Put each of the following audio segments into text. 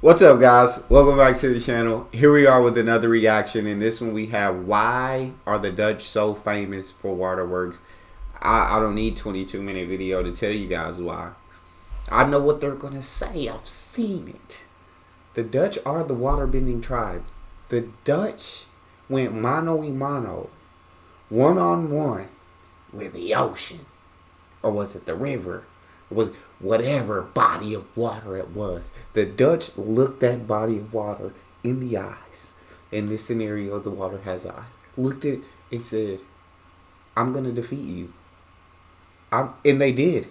What's up, guys? Welcome back to the channel. Here we are with another reaction. In this one we have, why are the Dutch so famous for waterworks? I don't need 22-minute video to tell you guys why. I know what they're gonna say. I've seen it. The Dutch are the waterbending tribe. The Dutch went mano a mano, one-on-one with the ocean. Or was it the river? It was whatever body of water it was. The Dutch looked that body of water in the eyes. In this scenario, the water has eyes. Looked at it and said, I'm going to defeat you. And they did.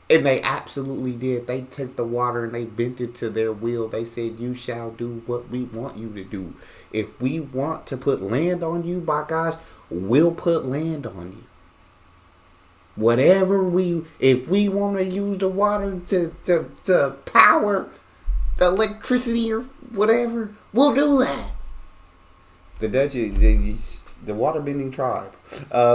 And they absolutely did. They took the water and they bent it to their will. They said, you shall do what we want you to do. If we want to put land on you, by gosh, we'll put land on you. If we want to use the water to power the electricity or whatever, we'll do that. The Dutch, the waterbending tribe.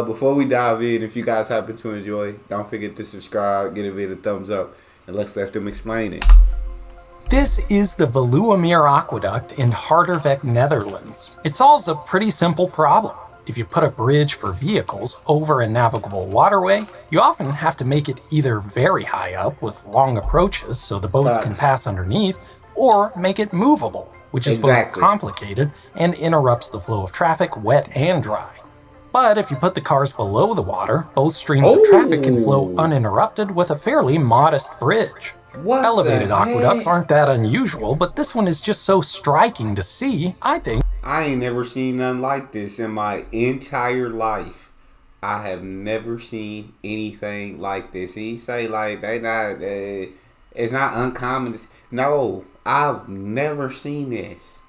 Before we dive in, if you guys happen to enjoy, don't forget to subscribe, give it a thumbs up, and let's let them explain it. This is the Waterworks Aqueduct in Harderwijk, Netherlands. It solves a pretty simple problem. If you put a bridge for vehicles over a navigable waterway, you often have to make it either very high up with long approaches so the boats can pass underneath, or make it movable, which is both complicated and interrupts the flow of traffic, wet and dry. But if you put the cars below the water, both streams of traffic can flow uninterrupted with a fairly modest bridge. Elevated aqueducts aren't that unusual, but this one is just so striking to see, I think. I ain't never seen nothing like this in my entire life. I have never seen anything like this. He say like it's not uncommon. No, I've never seen this.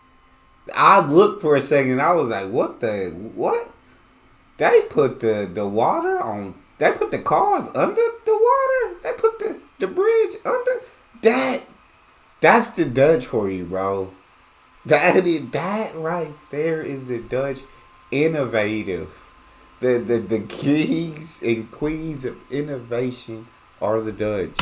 I looked for a second. I was like, what? They put the water on. They put the cars under the water. They put the bridge under. That's the Dutch for you, bro. That right there is the Dutch innovative. The kings and queens of innovation are the Dutch.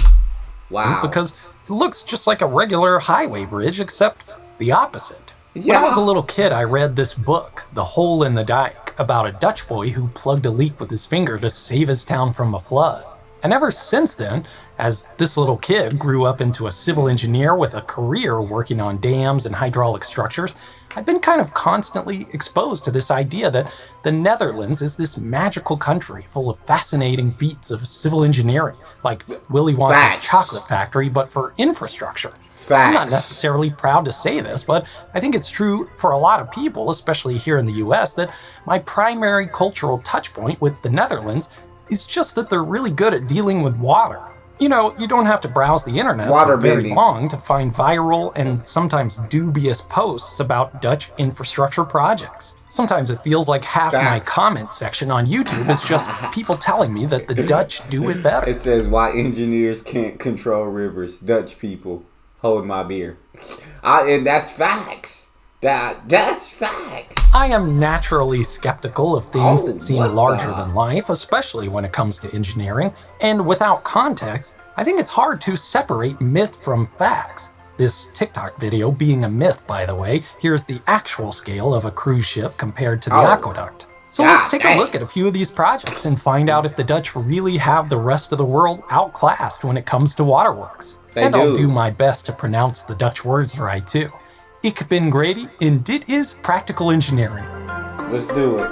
Wow. Because it looks just like a regular highway bridge, except the opposite. Yeah. When I was a little kid, I read this book, The Hole in the Dike, about a Dutch boy who plugged a leak with his finger to save his town from a flood. And ever since then, as this little kid grew up into a civil engineer with a career working on dams and hydraulic structures, I've been kind of constantly exposed to this idea that the Netherlands is this magical country full of fascinating feats of civil engineering, like Willy Wonka's chocolate factory, but for infrastructure. I'm not necessarily proud to say this, but I think it's true for a lot of people, especially here in the US, that my primary cultural touchpoint with the Netherlands is just that they're really good at dealing with water. You know, you don't have to browse the internet for very long to find viral and sometimes dubious posts about Dutch infrastructure projects. Sometimes it feels like half my comment section on YouTube is just people telling me that the Dutch do it better. It says, why engineers can't control rivers. Dutch people, hold my beer. And that's facts. That's facts. I am naturally skeptical of things that seem larger than life, especially when it comes to engineering, and without context, I think it's hard to separate myth from facts. This TikTok video being a myth, by the way, here's the actual scale of a cruise ship compared to the aqueduct. So let's take a look at a few of these projects and find out if the Dutch really have the rest of the world outclassed when it comes to waterworks. I'll do my best to pronounce the Dutch words right too. Ik ben Grady, and dit is practical engineering. Let's do it.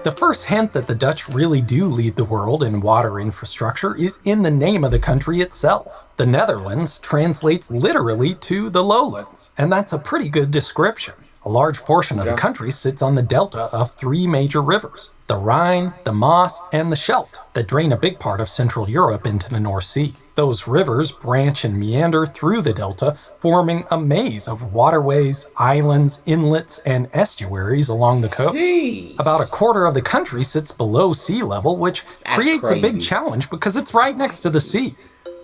The first hint that the Dutch really do lead the world in water infrastructure is in the name of the country itself. The Netherlands translates literally to the lowlands, and that's a pretty good description. A large portion of the country sits on the delta of three major rivers, the Rhine, the Maas, and the Scheldt, that drain a big part of Central Europe into the North Sea. Those rivers branch and meander through the delta, forming a maze of waterways, islands, inlets, and estuaries along the coast. About a quarter of the country sits below sea level, which creates a big challenge because it's right next to the sea.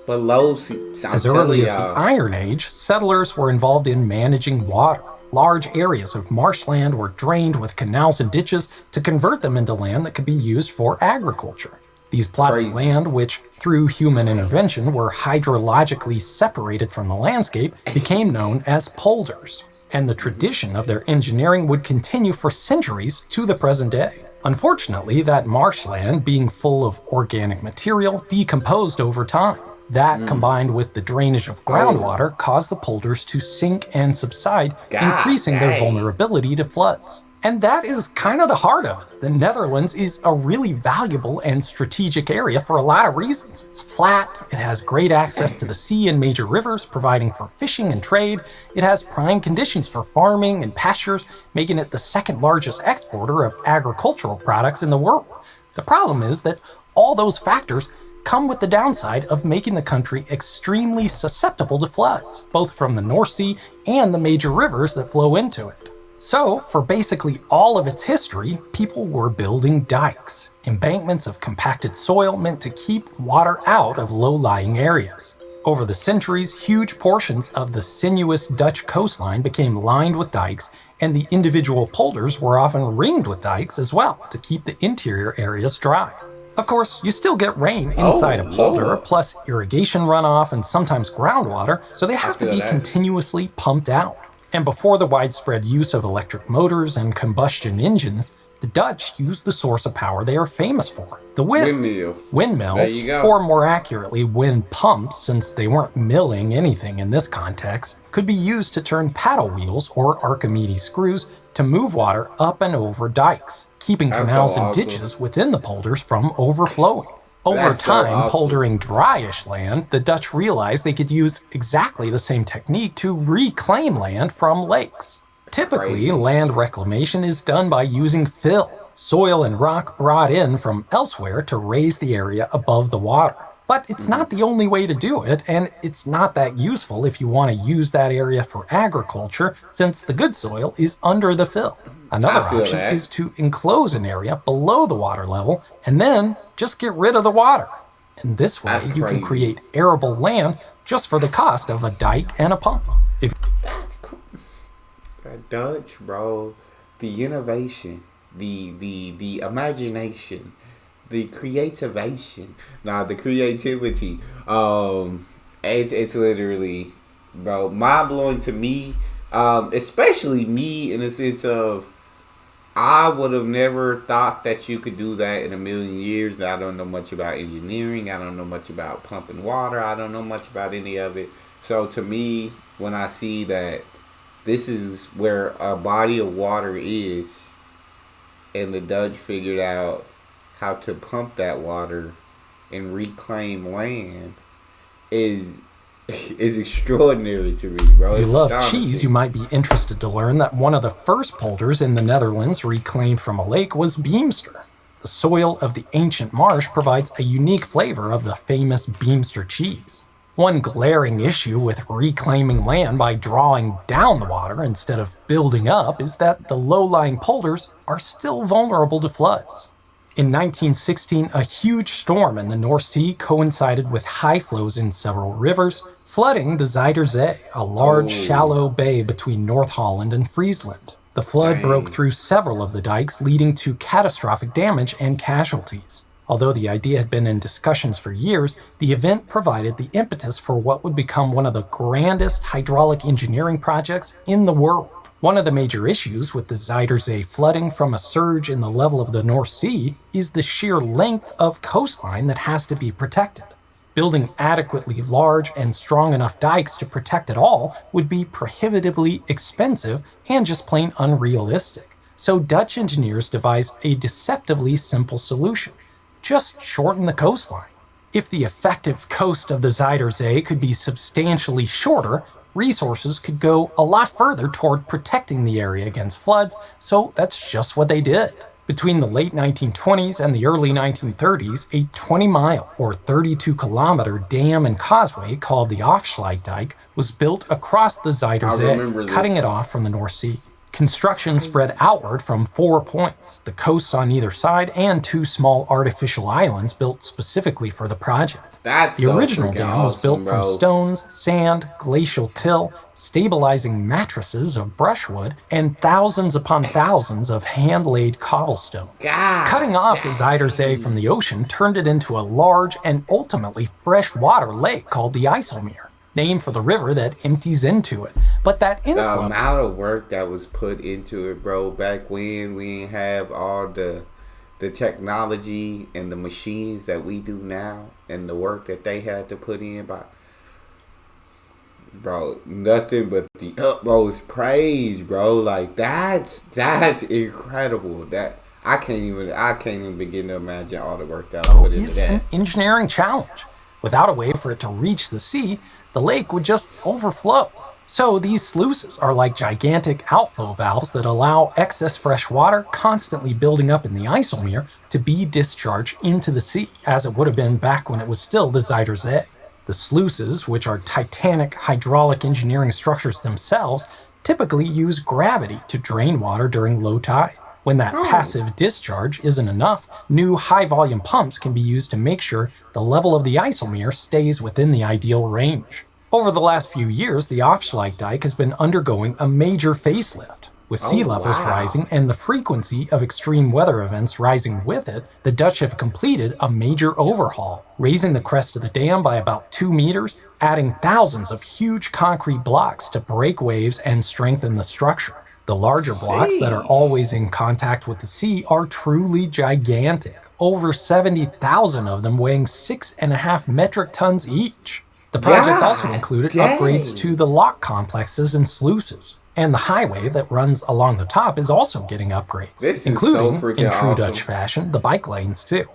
Below sea. As early as the Iron Age, settlers were involved in managing water, large areas of marshland were drained with canals and ditches to convert them into land that could be used for agriculture. These plots of land, which through human intervention were hydrologically separated from the landscape, became known as polders, and the tradition of their engineering would continue for centuries to the present day. Unfortunately, that marshland, being full of organic material, decomposed over time. That, combined with the drainage of groundwater, caused the polders to sink and subside, increasing their vulnerability to floods. And that is kind of the heart of it. The Netherlands is a really valuable and strategic area for a lot of reasons. It's flat, it has great access to the sea and major rivers, providing for fishing and trade. It has prime conditions for farming and pastures, making it the second largest exporter of agricultural products in the world. The problem is that all those factors come with the downside of making the country extremely susceptible to floods, both from the North Sea and the major rivers that flow into it. So, for basically all of its history, people were building dikes, embankments of compacted soil meant to keep water out of low-lying areas. Over the centuries, huge portions of the sinuous Dutch coastline became lined with dikes, and the individual polders were often ringed with dikes as well to keep the interior areas dry. Of course, you still get rain inside a polder, plus irrigation runoff and sometimes groundwater, so they have to be continuously pumped out. And before the widespread use of electric motors and combustion engines, the Dutch used the source of power they are famous for, the wind. Windmills, or more accurately, wind pumps, since they weren't milling anything in this context, could be used to turn paddle wheels or Archimedes screws to move water up and over dikes, keeping canals and ditches within the polders from overflowing. Over time, poldering dryish land, the Dutch realized they could use exactly the same technique to reclaim land from lakes. Typically, land reclamation is done by using fill, soil and rock brought in from elsewhere to raise the area above the water. But it's not the only way to do it, and it's not that useful if you want to use that area for agriculture, since the good soil is under the fill. Another option is to enclose an area below the water level and then just get rid of the water. And this way you can create arable land just for the cost of a dike and a pump. That's cool. That Dutch, bro. The innovation, the imagination, the creativation. The creativity. It's literally, bro, mind blowing to me. Especially me in the sense of, I would have never thought that you could do that in a million years. I don't know much about engineering. I don't know much about pumping water. I don't know much about any of it. So to me, when I see that this is where a body of water is, and the Dutch figured out how to pump that water and reclaim land, is extraordinary to me, bro. If you love cheese, you might be interested to learn that one of the first polders in the Netherlands reclaimed from a lake was Beemster. The soil of the ancient marsh provides a unique flavor of the famous Beemster cheese. One glaring issue with reclaiming land by drawing down the water instead of building up is that the low-lying polders are still vulnerable to floods. In 1916, a huge storm in the North Sea coincided with high flows in several rivers, flooding the Zuider Zee, a large shallow bay between North Holland and Friesland. The flood broke through several of the dikes, leading to catastrophic damage and casualties. Although the idea had been in discussions for years, the event provided the impetus for what would become one of the grandest hydraulic engineering projects in the world. One of the major issues with the Zuider Zee flooding from a surge in the level of the North Sea is the sheer length of coastline that has to be protected. Building adequately large and strong enough dikes to protect it all would be prohibitively expensive and just plain unrealistic. So Dutch engineers devised a deceptively simple solution. Just shorten the coastline. If the effective coast of the Zuider Zee could be substantially shorter, resources could go a lot further toward protecting the area against floods, so that's just what they did. Between the late 1920s and the early 1930s, a 20-mile or 32-kilometer dam and causeway called the Afsluitdijk was built across the Zuider Zee, cutting it off from the North Sea. Construction spread outward from 4 points, the coasts on either side, and 2 small artificial islands built specifically for the project. The original dam was built from stones, sand, glacial till, stabilizing mattresses of brushwood, and thousands upon thousands of hand-laid cobblestones. Cutting off the Zuider Zee from the ocean turned it into a large and ultimately freshwater lake called the IJsselmeer, named for the river that empties into it. But that inflow... The amount of work that was put into it, bro, back when we didn't have all the technology and the machines that we do now, and the work that they had to put in, bro, nothing but the utmost praise, bro. Like that's incredible. That I can't even begin to imagine all the work that was put into that. An engineering challenge. Without a way for it to reach the sea, the lake would just overflow. So these sluices are like gigantic outflow valves that allow excess fresh water constantly building up in the IJsselmeer to be discharged into the sea, as it would have been back when it was still the Zuider Zee. The sluices, which are titanic hydraulic engineering structures themselves, typically use gravity to drain water during low tide. When that passive discharge isn't enough, new high-volume pumps can be used to make sure the level of the IJsselmeer stays within the ideal range. Over the last few years, the Afsluitdijk has been undergoing a major facelift. With sea levels rising and the frequency of extreme weather events rising with it, the Dutch have completed a major overhaul, raising the crest of the dam by about 2 meters, adding thousands of huge concrete blocks to break waves and strengthen the structure. The larger blocks that are always in contact with the sea are truly gigantic, over 70,000 of them weighing 6.5 metric tons each. The project also included upgrades to the lock complexes and sluices. And the highway that runs along the top is also getting upgrades, including, in true Dutch fashion, the bike lanes too.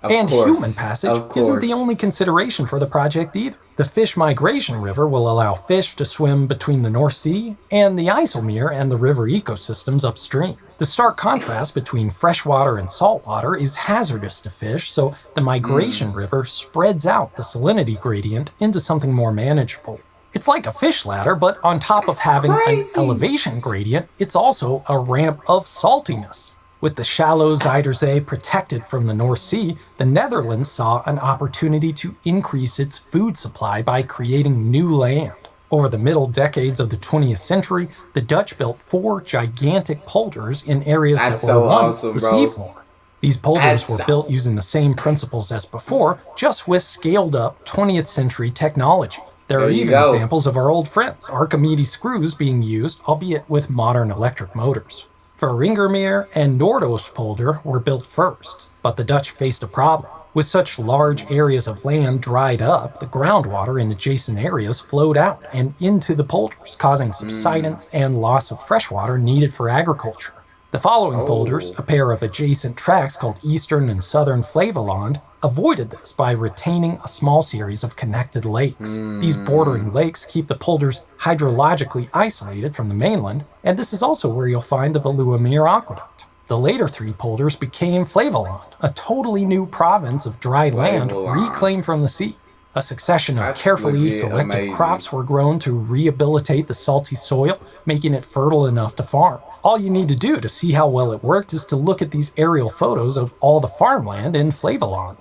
Human passage isn't the only consideration for the project either. The fish migration river will allow fish to swim between the North Sea and the IJsselmeer and the river ecosystems upstream. The stark contrast between freshwater and saltwater is hazardous to fish, so the migration river spreads out the salinity gradient into something more manageable. It's like a fish ladder, but on top of having an elevation gradient, it's also a ramp of saltiness. With the shallow Zuider Zee protected from the North Sea, the Netherlands saw an opportunity to increase its food supply by creating new land. Over the middle decades of the 20th century, the Dutch built 4 gigantic polders in areas that were once the seafloor. These polders were built using the same principles as before, just with scaled-up 20th century technology. There are even examples of our old friends, Archimedes screws being used, albeit with modern electric motors. Veringermeer and Noordoostpolder were built first, but the Dutch faced a problem. With such large areas of land dried up, the groundwater in adjacent areas flowed out and into the polders, causing subsidence and loss of freshwater needed for agriculture. The following polders, a pair of adjacent tracts called Eastern and Southern Flevoland, avoided this by retaining a small series of connected lakes. These bordering lakes keep the polders hydrologically isolated from the mainland, and this is also where you'll find the Waterworks aqueduct. The later 3 polders became Flevoland, a totally new province of dry land reclaimed from the sea. A succession of carefully selected crops were grown to rehabilitate the salty soil, making it fertile enough to farm. All you need to do to see how well it worked is to look at these aerial photos of all the farmland in Flevoland.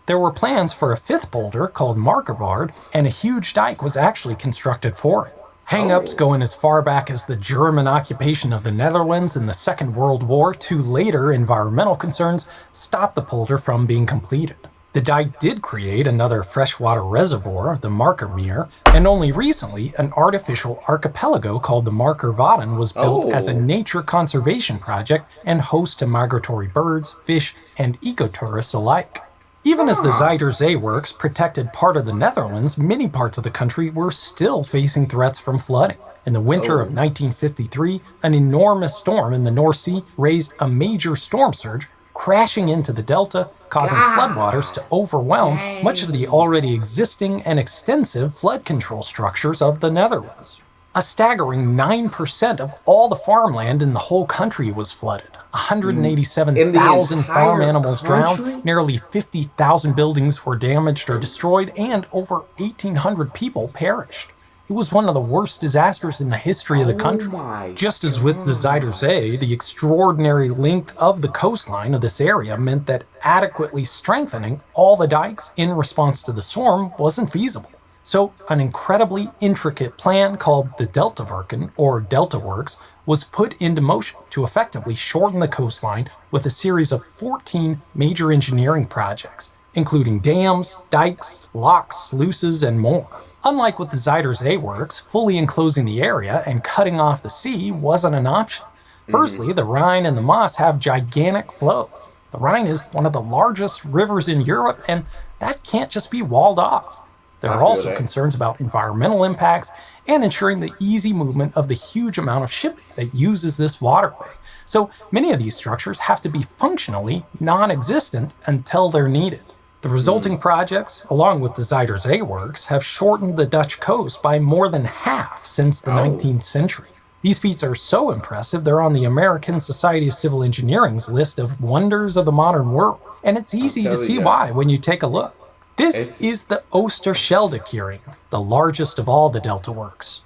There were plans for a 5th polder called Markervaard, and a huge dike was actually constructed for it. Hang-ups going as far back as the German occupation of the Netherlands in the Second World War to later environmental concerns stopped the polder from being completed. The dike did create another freshwater reservoir, the Markermeer, and only recently an artificial archipelago called the Markervaden was built as a nature conservation project and host to migratory birds, fish, and ecotourists alike. Even as the Zuider Zee works protected part of the Netherlands, many parts of the country were still facing threats from flooding. In the winter of 1953, an enormous storm in the North Sea raised a major storm surge, crashing into the delta, causing floodwaters to overwhelm much of the already existing and extensive flood control structures of the Netherlands. A staggering 9% of all the farmland in the whole country was flooded. 187,000 farm animals drowned, nearly 50,000 buildings were damaged or destroyed, and over 1,800 people perished. It was one of the worst disasters in the history of the country. Just as with the Zuiderzee, the extraordinary length of the coastline of this area meant that adequately strengthening all the dikes in response to the storm wasn't feasible. So an incredibly intricate plan called the Deltawerken, or Delta Works, was put into motion to effectively shorten the coastline with a series of 14 major engineering projects, including dams, dikes, locks, sluices, and more. Unlike with the Zuiderzee works, fully enclosing the area and cutting off the sea wasn't an option. Firstly, the Rhine and the Maas have gigantic flows. The Rhine is one of the largest rivers in Europe, and that can't just be walled off. There are also concerns about environmental impacts and ensuring the easy movement of the huge amount of shipping that uses this waterway. So many of these structures have to be functionally non-existent until they're needed. The resulting projects, along with the Zuiderzee works, have shortened the Dutch coast by more than half since the 19th century. These feats are so impressive they're on the American Society of Civil Engineering's list of wonders of the modern world, and it's easy to see why when you take a look. This is the Oosterscheldekering, the largest of all the Delta works.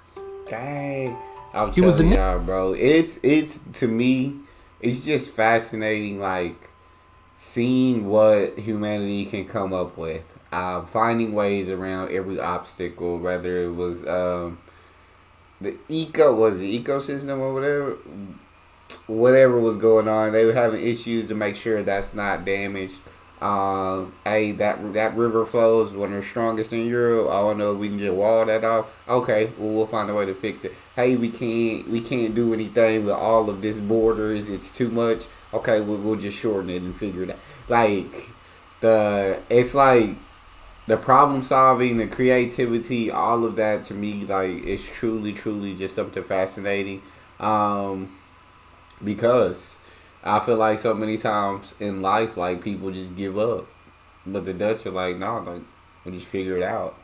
Dang, I'm telling y'all, bro. It's to me, it's just fascinating, like, seeing what humanity can come up with, finding ways around every obstacle, whether it was the ecosystem or whatever was going on. They were having issues to make sure that's not damaged. That river flows one of the strongest in Europe. I don't know if we can just wall that off. Okay, well, we'll find a way to fix it. Hey, we can't do anything with all of this borders. It's too much. Okay, we'll just shorten it and figure it out. Like it's like the problem solving, the creativity, all of that to me, like, it's truly just something fascinating. Because I feel like so many times in life, like, people just give up, but the Dutch are like, no, like, we just figure it out.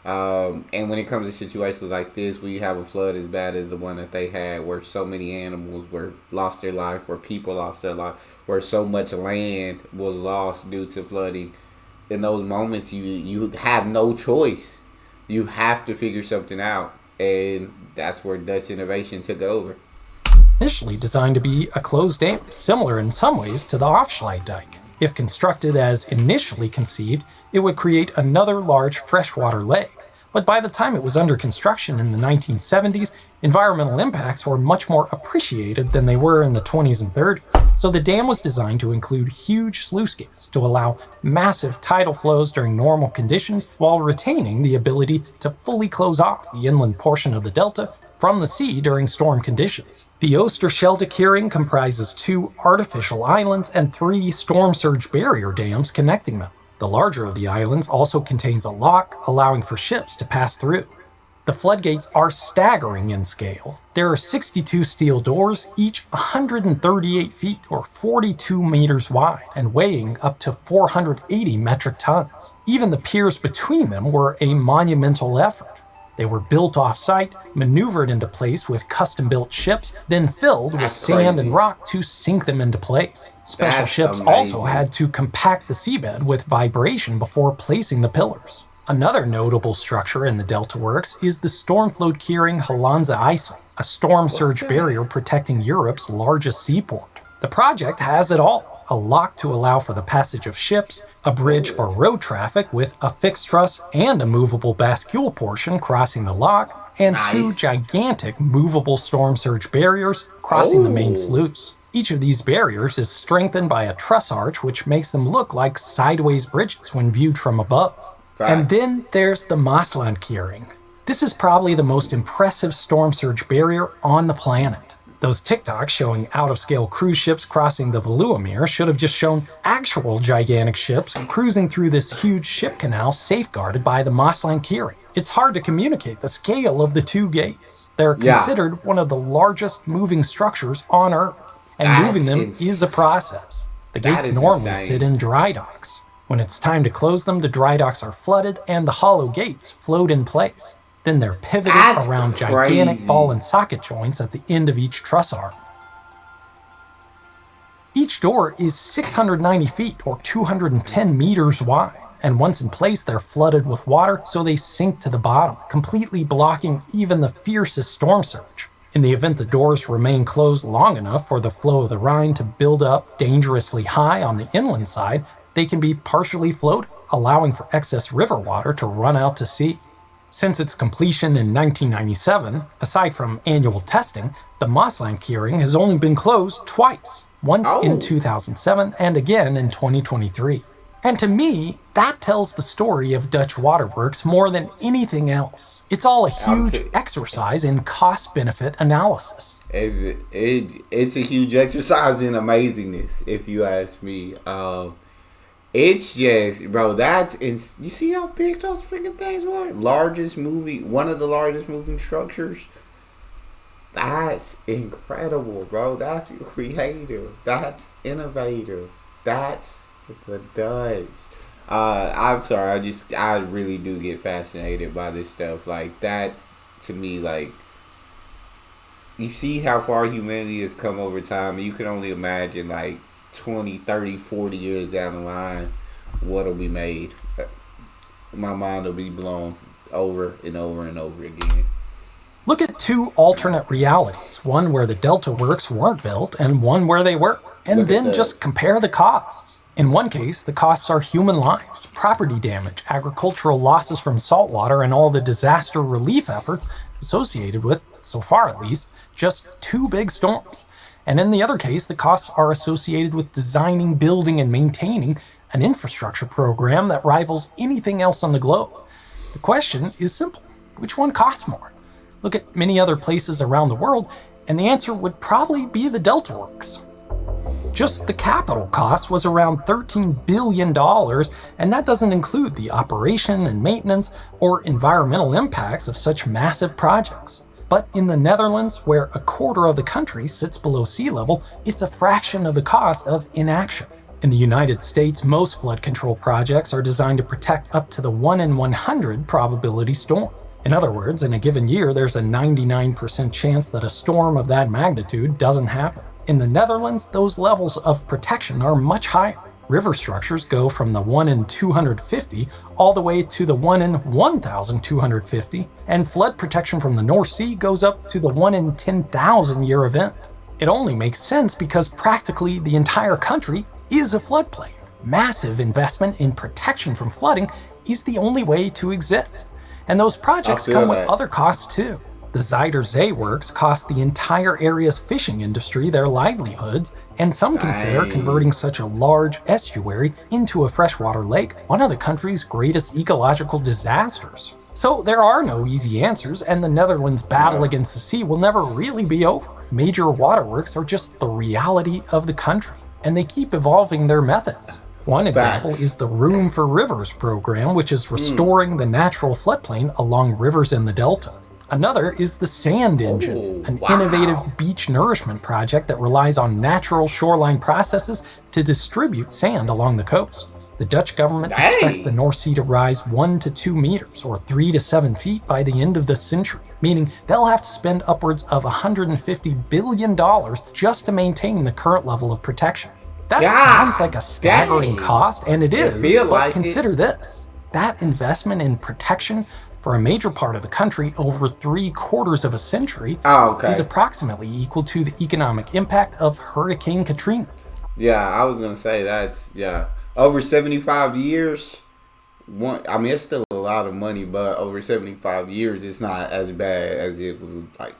And when it comes to situations like this, where you have a flood as bad as the one that they had, where so many animals lost their life, where people lost their life, where so much land was lost due to flooding, in those moments, you have no choice. You have to figure something out, and that's where Dutch innovation took over. Initially designed to be a closed dam, similar in some ways to the Afsluitdijk. If constructed as initially conceived, it would create another large freshwater lake. But by the time it was under construction in the 1970s, environmental impacts were much more appreciated than they were in the 20s and 30s. So the dam was designed to include huge sluice gates to allow massive tidal flows during normal conditions while retaining the ability to fully close off the inland portion of the delta from the sea during storm conditions. The Oosterscheldekering comprises 2 artificial islands and 3 storm surge barrier dams connecting them. The larger of the islands also contains a lock, allowing for ships to pass through. The floodgates are staggering in scale. There are 62 steel doors, each 138 feet or 42 meters wide, and weighing up to 480 metric tons. Even the piers between them were a monumental effort. They were built off-site, maneuvered into place with custom-built ships, then filled with sand and rock to sink them into place. Special ships also had to compact the seabed with vibration before placing the pillars. Another notable structure in the Delta Works is the Stormvloedkering Hollandse IJssel, a storm surge barrier protecting Europe's largest seaport. The project has it all. A lock to allow for the passage of ships, a bridge for road traffic with a fixed truss and a movable bascule portion crossing the lock, and 2 gigantic movable storm surge barriers crossing the main sluice. Each of these barriers is strengthened by a truss arch which makes them look like sideways bridges when viewed from above. And then there's the Maaslandkering. This is probably the most impressive storm surge barrier on the planet. Those TikToks showing out-of-scale cruise ships crossing the Veluwemeer should have just shown actual gigantic ships cruising through this huge ship canal safeguarded by the Maaslandkering. It's hard to communicate the scale of the 2 gates. They're considered one of the largest moving structures on Earth, and moving them is a process. The gates normally sit in dry docks. When it's time to close them, the dry docks are flooded and the hollow gates float in place. Then they're pivoted around gigantic ball and socket joints at the end of each truss arm. Each door is 690 feet or 210 meters wide. and once in place they're flooded with water so they sink to the bottom, completely blocking even the fiercest storm surge. In the event the doors remain closed long enough for the flow of the Rhine to build up dangerously high on the inland side, they can be partially floated, allowing for excess river water to run out to sea. Since its completion in 1997, aside from annual testing, the Maaslandkering has only been closed twice, once in 2007 and again in 2023. And to me, that tells the story of Dutch Waterworks more than anything else. It's all a huge exercise in cost-benefit analysis. It's a huge exercise in amazingness, if you ask me. It's just, bro, you see how big those freaking things were? One of the largest moving structures. That's incredible, bro. That's creative. That's innovative. That's the Dutch. I'm sorry. I really do get fascinated by this stuff. Like, that, to me, like, you see how far humanity has come over time. And you can only imagine, like, 20, 30, 40 years down the line, what'll be made. My mind will be blown over and over and over again. Look at two alternate realities, one where the Delta Works weren't built and one where they were, and then just compare the costs. In one case, the costs are human lives, property damage, agricultural losses from saltwater, and all the disaster relief efforts associated with, so far at least, just two big storms. And in the other case, the costs are associated with designing, building, and maintaining an infrastructure program that rivals anything else on the globe. The question is simple. Which one costs more? Look at many other places around the world, and the answer would probably be the Delta Works. Just the capital cost was around $13 billion, and that doesn't include the operation and maintenance or environmental impacts of such massive projects. But in the Netherlands, where a quarter of the country sits below sea level, it's a fraction of the cost of inaction. In the United States, most flood control projects are designed to protect up to the 1 in 100 probability storm. In other words, in a given year, there's a 99% chance that a storm of that magnitude doesn't happen. In the Netherlands, those levels of protection are much higher. River structures go from the 1 in 250 all the way to the 1 in 1,250, and flood protection from the North Sea goes up to the 1 in 10,000 year event. It only makes sense because practically the entire country is a floodplain. Massive investment in protection from flooding is the only way to exist. And those projects come with other costs too. The Zuiderzee works cost the entire area's fishing industry their livelihoods, and some consider converting such a large estuary into a freshwater lake one of the country's greatest ecological disasters. So there are no easy answers, and the Netherlands' battle against the sea will never really be over. Major waterworks are just the reality of the country, and they keep evolving their methods. One example is the Room for Rivers program, which is restoring the natural floodplain along rivers in the delta. Another is the Sand Engine, an innovative beach nourishment project that relies on natural shoreline processes to distribute sand along the coast. The Dutch government expects the North Sea to rise 1 to 2 meters, or 3 to 7 feet by the end of the century, meaning they'll have to spend upwards of $150 billion just to maintain the current level of protection. That sounds like a staggering cost, and it is, but consider this. That investment in protection for a major part of the country over 3/4 of a century is approximately equal to the economic impact of Hurricane Katrina. Yeah, I was going to say that's, over 75 years. It's still a lot of money, but over 75 years, it's not as bad as it was like.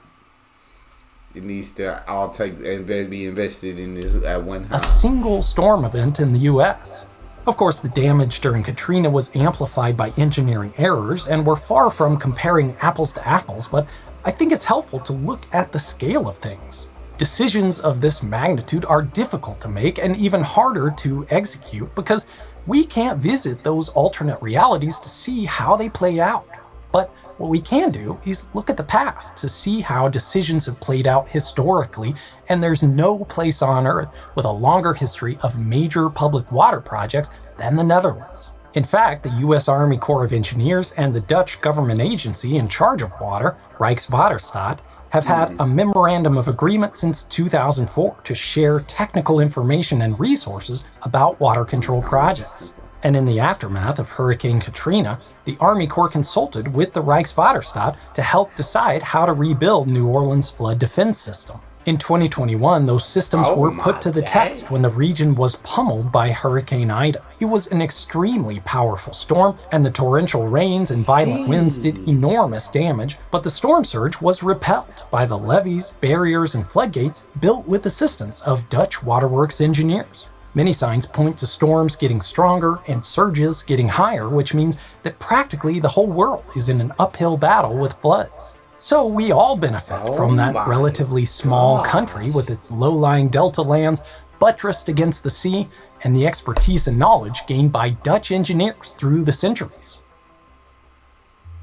It needs to all be invested in this at one time. A single storm event in the U.S. Of course, the damage during Katrina was amplified by engineering errors, and we're far from comparing apples to apples, but I think it's helpful to look at the scale of things. Decisions of this magnitude are difficult to make and even harder to execute because we can't visit those alternate realities to see how they play out. But what we can do is look at the past to see how decisions have played out historically, and there's no place on Earth with a longer history of major public water projects than the Netherlands. In fact, the U.S. Army Corps of Engineers and the Dutch government agency in charge of water, Rijkswaterstaat, have had a memorandum of agreement since 2004 to share technical information and resources about water control projects. And in the aftermath of Hurricane Katrina, the Army Corps consulted with the Reichswaterstaat to help decide how to rebuild New Orleans' flood defense system. In 2021, those systems were put to the test when the region was pummeled by Hurricane Ida. It was an extremely powerful storm, and the torrential rains and violent winds did enormous damage, but the storm surge was repelled by the levees, barriers, and floodgates built with assistance of Dutch Waterworks engineers. Many signs point to storms getting stronger and surges getting higher, which means that practically the whole world is in an uphill battle with floods. So we all benefit from that relatively small country with its low-lying delta lands buttressed against the sea and the expertise and knowledge gained by Dutch engineers through the centuries.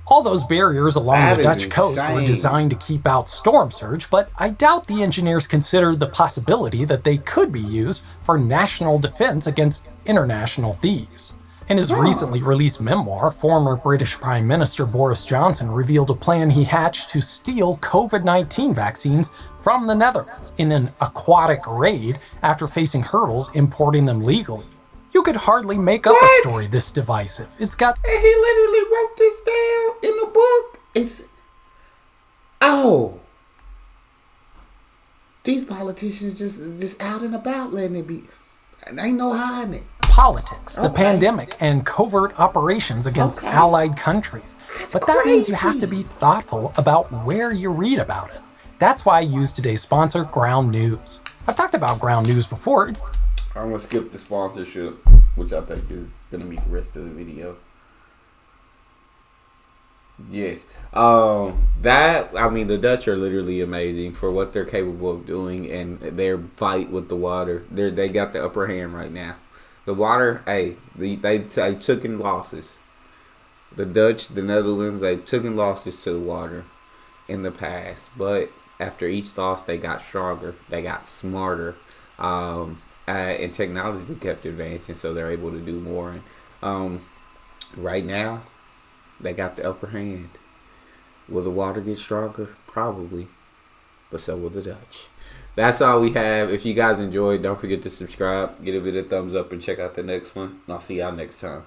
All those barriers along the Dutch coast were designed to keep out storm surge, but I doubt the engineers considered the possibility that they could be used for national defense against international thieves. In his recently released memoir, former British Prime Minister Boris Johnson revealed a plan he hatched to steal COVID-19 vaccines from the Netherlands in an aquatic raid after facing hurdles importing them legally. You could hardly make up a story this divisive. It's got... And he literally wrote this down in the book. These politicians just out and about letting it be. Ain't no hiding it. Politics, the pandemic, and covert operations against allied countries. But that means you have to be thoughtful about where you read about it. That's why I use today's sponsor, Ground News. I've talked about Ground News before. I'm going to skip the sponsorship, which I think is going to be the rest of the video. Yes. The Dutch are literally amazing for what they're capable of doing and their fight with the water. They got the upper hand right now. The water, they took in losses. The Dutch, the Netherlands, they took in losses to the water in the past. But after each loss, they got stronger. They got smarter. And technology kept advancing, so they're able to do more. And right now, they got the upper hand. Will the water get stronger? Probably. But so will the Dutch. That's all we have. If you guys enjoyed, don't forget to subscribe, give it a thumbs up, and check out the next one. And I'll see y'all next time.